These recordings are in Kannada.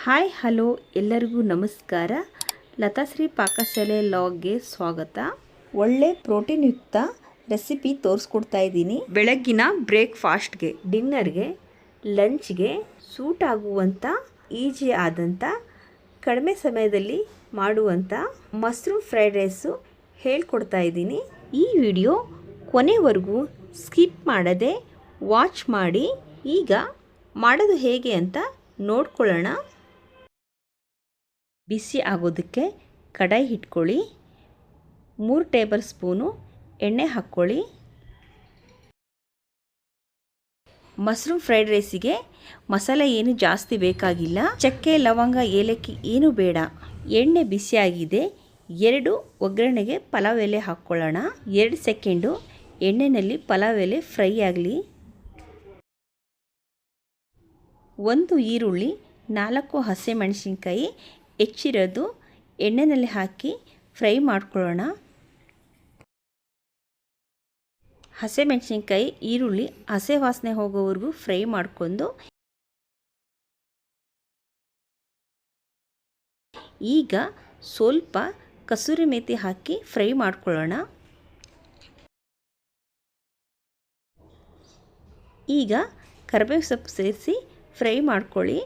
ಹಾಯ್ ಹಲೋ ಎಲ್ಲರಿಗೂ ನಮಸ್ಕಾರ. ಲತಾಶ್ರೀ ಪಾಕಶಾಲೆ ಲಾಗ್ಗೆ ಸ್ವಾಗತ. ಒಳ್ಳೆ ಪ್ರೋಟೀನ್ ಯುಕ್ತ ರೆಸಿಪಿ ತೋರಿಸ್ಕೊಡ್ತಾ ಇದ್ದೀನಿ. ಬೆಳಗ್ಗಿನ ಬ್ರೇಕ್ಫಾಸ್ಟ್ಗೆ, ಡಿನ್ನರ್ಗೆ, ಲಂಚ್ಗೆ ಸೂಟ್ ಆಗುವಂಥ ಈಜಿ ಆದಂಥ ಕಡಿಮೆ ಸಮಯದಲ್ಲಿ ಮಾಡುವಂಥ ಮಶ್ರೂಮ್ ಫ್ರೈಡ್ ರೈಸು ಹೇಳ್ಕೊಡ್ತಾ ಇದ್ದೀನಿ. ಈ ವಿಡಿಯೋ ಕೊನೆವರೆಗೂ ಸ್ಕಿಪ್ ಮಾಡದೆ ವಾಚ್ ಮಾಡಿ. ಈಗ ಮಾಡೋದು ಹೇಗೆ ಅಂತ ನೋಡ್ಕೊಳ್ಳೋಣ. ಬಿಸಿ ಆಗೋದಕ್ಕೆ ಕಡಾಯಿ ಇಟ್ಕೊಳ್ಳಿ. 3 ಟೇಬಲ್ ಸ್ಪೂನು ಎಣ್ಣೆ ಹಾಕ್ಕೊಳ್ಳಿ. ಮಶ್ರೂಮ್ ಫ್ರೈಡ್ ರೈಸಿಗೆ ಮಸಾಲೆ ಏನು ಜಾಸ್ತಿ ಬೇಕಾಗಿಲ್ಲ. ಚಕ್ಕೆ, ಲವಂಗ, ಏಲಕ್ಕಿ ಏನು ಬೇಡ. ಎಣ್ಣೆ ಬಿಸಿಯಾಗಿದೆ. 2 ಒಗ್ಗರಣೆಗೆ ಪಲಾವ್ ಎಲೆ ಹಾಕ್ಕೊಳ್ಳೋಣ. 2 ಸೆಕೆಂಡು ಎಣ್ಣೆಯಲ್ಲಿ ಪಲಾವ್ ಎಲೆ ಫ್ರೈ ಆಗಲಿ. 1 ಈರುಳ್ಳಿ, 4 ಹಸಿಮೆಣಸಿನ್ಕಾಯಿ ಹೆಚ್ಚಿರೋದು ಎಣ್ಣೆಯಲ್ಲಿ ಹಾಕಿ ಫ್ರೈ ಮಾಡ್ಕೊಳ್ಳೋಣ. ಹಸಿಮೆಣಸಿನ್ಕಾಯಿ, ಈರುಳ್ಳಿ ಹಸೆ ವಾಸನೆ ಹೋಗೋವರೆಗೂ ಫ್ರೈ ಮಾಡ್ಕೊಂಡು ಈಗ ಸ್ವಲ್ಪ ಕಸೂರಿ ಮೇಥಿ ಹಾಕಿ ಫ್ರೈ ಮಾಡ್ಕೊಳ್ಳೋಣ. ಈಗ ಕರಿಬೇವು ಸೊಪ್ಪು ಸೇರಿಸಿ ಫ್ರೈ ಮಾಡ್ಕೊಳ್ಳಿ.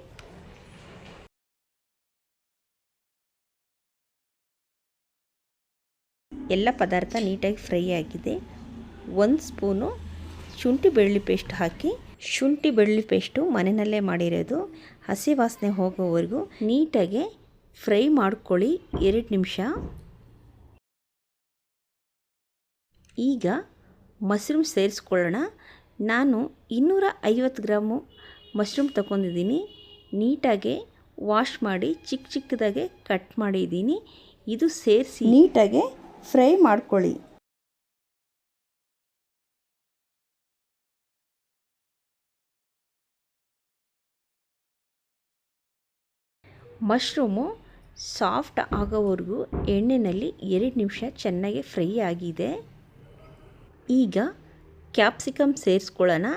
ಎಲ್ಲ ಪದಾರ್ಥ ನೀಟಾಗಿ ಫ್ರೈ ಆಗಿದೆ. 1 ಸ್ಪೂನು ಶುಂಠಿ ಬೆಳ್ಳುಳ್ಳಿ ಪೇಸ್ಟ್ ಹಾಕಿ. ಶುಂಠಿ ಬೆಳ್ಳುಳ್ಳಿ ಪೇಸ್ಟು ಮನೆಯಲ್ಲೇ ಮಾಡಿರೋದು. ಹಸಿ ವಾಸನೆ ಹೋಗೋವರೆಗೂ ನೀಟಾಗಿ ಫ್ರೈ ಮಾಡ್ಕೊಳ್ಳಿ 2 ನಿಮಿಷ. ಈಗ ಮಶ್ರೂಮ್ ಸೇರಿಸ್ಕೊಳ್ಳೋಣ. ನಾನು 250 ಗ್ರಾಮು ಮಶ್ರೂಮ್ ತಗೊಂಡಿದ್ದೀನಿ. ನೀಟಾಗಿ ವಾಶ್ ಮಾಡಿ ಚಿಕ್ಕ ಚಿಕ್ಕದಾಗೆ ಕಟ್ ಮಾಡಿದ್ದೀನಿ. ಇದು ಸೇರಿಸಿ ನೀಟಾಗಿ ಫ್ರೈ ಮಾಡ್ಕೊಳ್ಳಿ. ಮಶ್ರೂಮು ಸಾಫ್ಟ್ ಆಗೋವರೆಗೂ ಎಣ್ಣೆಯಲ್ಲಿ 2 ನಿಮಿಷ ಚೆನ್ನಾಗಿ ಫ್ರೈ ಆಗಿದೆ. ಈಗ ಕ್ಯಾಪ್ಸಿಕಮ್ ಸೇರಿಸ್ಕೊಳ್ಳೋಣ.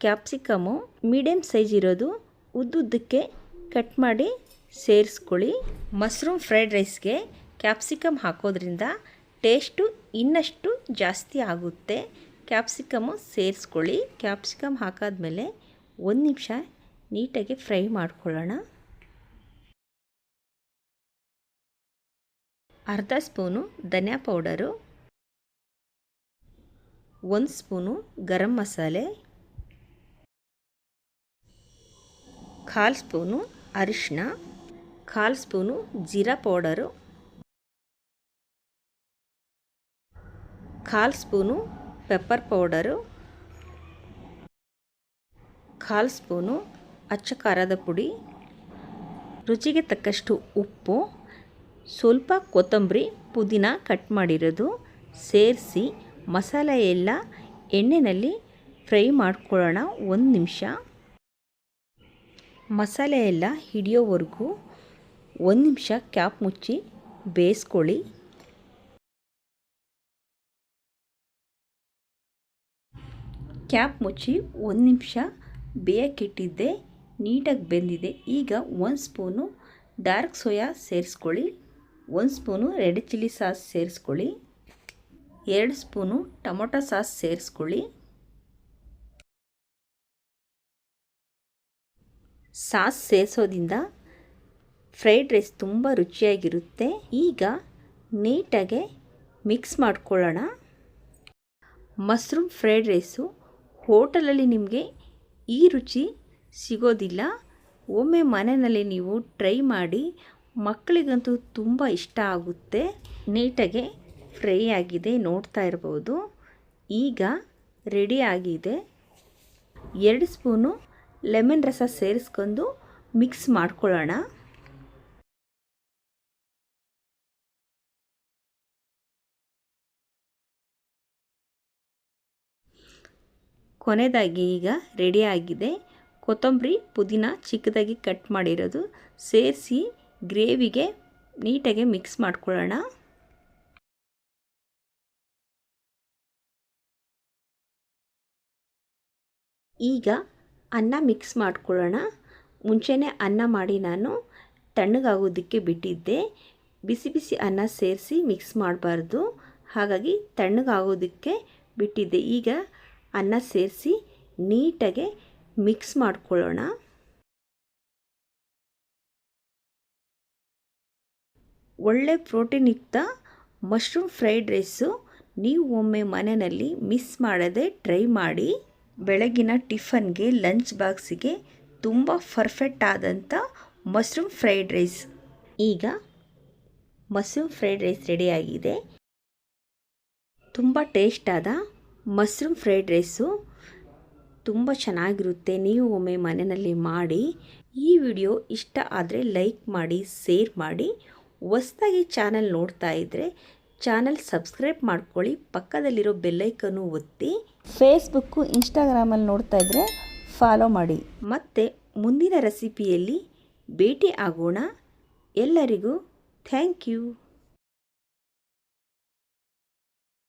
ಕ್ಯಾಪ್ಸಿಕಮು ಮೀಡಿಯಮ್ ಸೈಜ್ ಇರೋದು ಉದ್ದುದ್ದಕ್ಕೆ ಕಟ್ ಮಾಡಿ ಸೇರಿಸ್ಕೊಳ್ಳಿ. ಮಶ್ರೂಮ್ ಫ್ರೈಡ್ ರೈಸ್ಗೆ ಕ್ಯಾಪ್ಸಿಕಮ್ ಹಾಕೋದ್ರಿಂದ ಟೇಸ್ಟು ಇನ್ನಷ್ಟು ಜಾಸ್ತಿ ಆಗುತ್ತೆ. ಕ್ಯಾಪ್ಸಿಕಮು ಸೇರಿಸ್ಕೊಳ್ಳಿ. ಕ್ಯಾಪ್ಸಿಕಮ್ ಹಾಕಾದ್ಮೇಲೆ 1 ನಿಮಿಷ ನೀಟಾಗಿ ಫ್ರೈ ಮಾಡ್ಕೊಳ್ಳೋಣ. ಅರ್ಧ ಸ್ಪೂನು ಧನಿಯಾ powder, 1 spoon garam masala, 1/4 spoon ಅರಿಶಿನ, 1/4 spoon jeera powder, 1/4 spoon pepper powder, 1/4 spoon ಅಚ್ಚ ಖಾರದ ಪುಡಿ, ರುಚಿಗೆ ತಕ್ಕಷ್ಟು ಉಪ್ಪು, ಸ್ವಲ್ಪ ಕೊತ್ತಂಬರಿ ಪುದೀನ ಕಟ್ ಮಾಡಿರೋದು ಸೇರಿಸಿ ಮಸಾಲೆ ಎಲ್ಲ ಎಣ್ಣೆಯಲ್ಲಿ ಫ್ರೈ ಮಾಡ್ಕೊಳ್ಳೋಣ 1 ನಿಮಿಷ. ಮಸಾಲೆ ಎಲ್ಲ ಹಿಡಿಯೋವರೆಗೂ 1 ನಿಮಿಷ ಕ್ಯಾಪ್ ಮುಚ್ಚಿ ಬೇಯಿಸ್ಕೊಳ್ಳಿ. ಕ್ಯಾಪ್ ಮುಚ್ಚಿ 1 ನಿಮಿಷ ಬೇಯಕ್ಕಿಟ್ಟಿದ್ದೆ. ನೀಟಾಗಿ ಬೆಂದಿದೆ. ಈಗ 1 ಸ್ಪೂನು ಡಾರ್ಕ್ ಸೋಯಾ ಸೇರಿಸ್ಕೊಳ್ಳಿ. 1 ಸ್ಪೂನು ರೆಡ್ ಚಿಲ್ಲಿ ಸಾಸ್ ಸೇರಿಸ್ಕೊಳ್ಳಿ. 2 ಸ್ಪೂನು ಟೊಮೊಟೊ ಸಾಸ್ ಸೇರಿಸ್ಕೊಳ್ಳಿ. ಸಾಸ್ ಸೇರಿಸೋದ್ರಿಂದ ಫ್ರೈಡ್ ರೈಸ್ ತುಂಬ ರುಚಿಯಾಗಿರುತ್ತೆ. ಈಗ ನೀಟಾಗಿ ಮಿಕ್ಸ್ ಮಾಡ್ಕೊಳ್ಳೋಣ. ಮಶ್ರೂಮ್ ಫ್ರೈಡ್ ರೈಸು ಹೋಟೆಲಲ್ಲಿ ನಿಮಗೆ ಈ ರುಚಿ ಸಿಗೋದಿಲ್ಲ. ಒಮ್ಮೆ ಮನೆಯಲ್ಲಿ ನೀವು ಟ್ರೈ ಮಾಡಿ. ಮಕ್ಕಳಿಗಂತೂ ತುಂಬ ಇಷ್ಟ ಆಗುತ್ತೆ. ನೀಟಾಗಿ ಫ್ರೈ ಆಗಿದೆ, ನೋಡ್ತಾ ಇರ್ಬೋದು. ಈಗ ರೆಡಿ ಆಗಿದೆ. 2 ಸ್ಪೂನು ಲೆಮನ್ ರಸ ಸೇರಿಸ್ಕೊಂಡು ಮಿಕ್ಸ್ ಮಾಡ್ಕೊಳ್ಳೋಣ. ಕೊನೆಯದಾಗಿ ಈಗ ರೆಡಿ ಆಗಿದೆ. ಕೊತ್ತಂಬರಿ ಪುದೀನ ಚಿಕ್ಕದಾಗಿ ಕಟ್ ಮಾಡಿರೋದು ಸೇರಿಸಿ ಗ್ರೇವಿಗೆ ನೀಟಾಗಿ ಮಿಕ್ಸ್ ಮಾಡ್ಕೊಳ್ಳೋಣ. ಈಗ ಅನ್ನ ಮಿಕ್ಸ್ ಮಾಡ್ಕೊಳ್ಳೋಣ. ಮುಂಚೆನೇ ಅನ್ನ ಮಾಡಿ ನಾನು ತಣ್ಣಗಾಗೋದಕ್ಕೆ ಬಿಟ್ಟಿದ್ದೆ. ಬಿಸಿ ಬಿಸಿ ಅನ್ನ ಸೇರಿಸಿ ಮಿಕ್ಸ್ ಮಾಡಬಾರ್ದು, ಹಾಗಾಗಿ ತಣ್ಣಗಾಗೋದಕ್ಕೆ ಬಿಟ್ಟಿದ್ದೆ. ಈಗ ಅನ್ನ ಸೇರಿಸಿ ನೀಟಾಗೆ ಮಿಕ್ಸ್ ಮಾಡ್ಕೊಳ್ಳೋಣ. ಒಳ್ಳೆ ಪ್ರೋಟೀನ್ ಯುಕ್ತ ಮಶ್ರೂಮ್ ಫ್ರೈಡ್ ರೈಸು ನೀವು ಒಮ್ಮೆ ಮನೆಯಲ್ಲಿ ಮಿಸ್ ಮಾಡದೆ ಟ್ರೈ ಮಾಡಿ. ಬೆಳಗಿನ ಟಿಫನ್ಗೆ ಲಂಚ್ ಬಾಕ್ಸಿಗೆ ತುಂಬ ಪರ್ಫೆಕ್ಟ್ ಆದಂಥ ಮಶ್ರೂಮ್ ಫ್ರೈಡ್ ರೈಸ್. ಈಗ ಮಶ್ರೂಮ್ ಫ್ರೈಡ್ ರೈಸ್ ರೆಡಿಯಾಗಿದೆ. ತುಂಬ ಟೇಸ್ಟಾದ ಮಶ್ರೂಮ್ ಫ್ರೈಡ್ ರೈಸು ತುಂಬ ಚೆನ್ನಾಗಿರುತ್ತೆ. ನೀವು ಒಮ್ಮೆ ಮನೆಯಲ್ಲಿ ಮಾಡಿ. ಈ ವಿಡಿಯೋ ಇಷ್ಟ ಆದರೆ ಲೈಕ್ ಮಾಡಿ, ಶೇರ್ ಮಾಡಿ. ಹೊಸದಾಗಿ ಚಾನಲ್ ನೋಡ್ತಾ ಇದ್ದರೆ ಚಾನಲ್ ಸಬ್ಸ್ಕ್ರೈಬ್ ಮಾಡ್ಕೊಳ್ಳಿ, ಪಕ್ಕದಲ್ಲಿರೋ ಬೆಲ್ಲೈಕನ್ನು ಒತ್ತಿ. ಫೇಸ್ಬುಕ್ಕು ಇನ್ಸ್ಟಾಗ್ರಾಮಲ್ಲಿ ನೋಡ್ತಾ ಇದ್ದರೆ ಫಾಲೋ ಮಾಡಿ. ಮತ್ತು ಮುಂದಿನ ರೆಸಿಪಿಯಲ್ಲಿ ಭೇಟಿ ಆಗೋಣ. ಎಲ್ಲರಿಗೂ ಥ್ಯಾಂಕ್ ಯು.